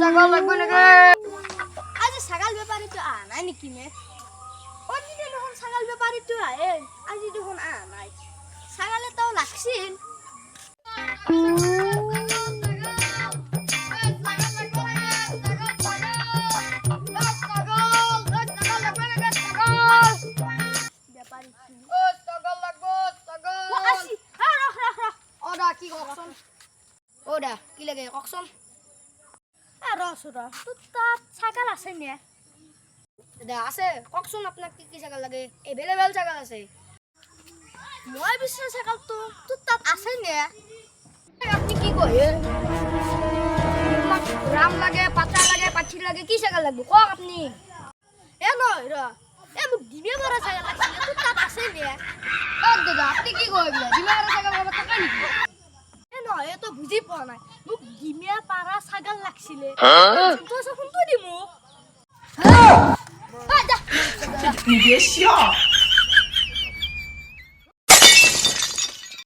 ছাগল লাগবে নাকি আজি ছাগল ব্যাপারীটো আহা নাই নেকি মে অন্যদিন দেখোন ছাগল ব্যাপারীটো আহে আজি দেখোন আহা নাই ছাগলে তাও লাগছিল ওডা কি লাগে ককচোন ছাগল আছে নে দাদা আছে ককচোন আপনাক কি কি ছাগল লাগে এভেলেবল ছাগল আছে মই বিচৰা ছাগলটো তোৰ তাত আছে নে আপনি কি কয় রাম লাগে পাতা লাগে পাছি লাগে কি ছাগল লাগবে কক আপনি এ নহয় ৰ এ মোক দিমে পৰা ছাগল লাগছিল তোৰ তাত আছে নে দাদা আপনি কি কয় দিমাৰ ছাগল বাবা টাকা নেকি এ নহয় এ তো বুজি পোৱা নাই মোক দিমে পাৰা ছাগল লাগছিলে তোৰ চোন তো দিমু你别笑。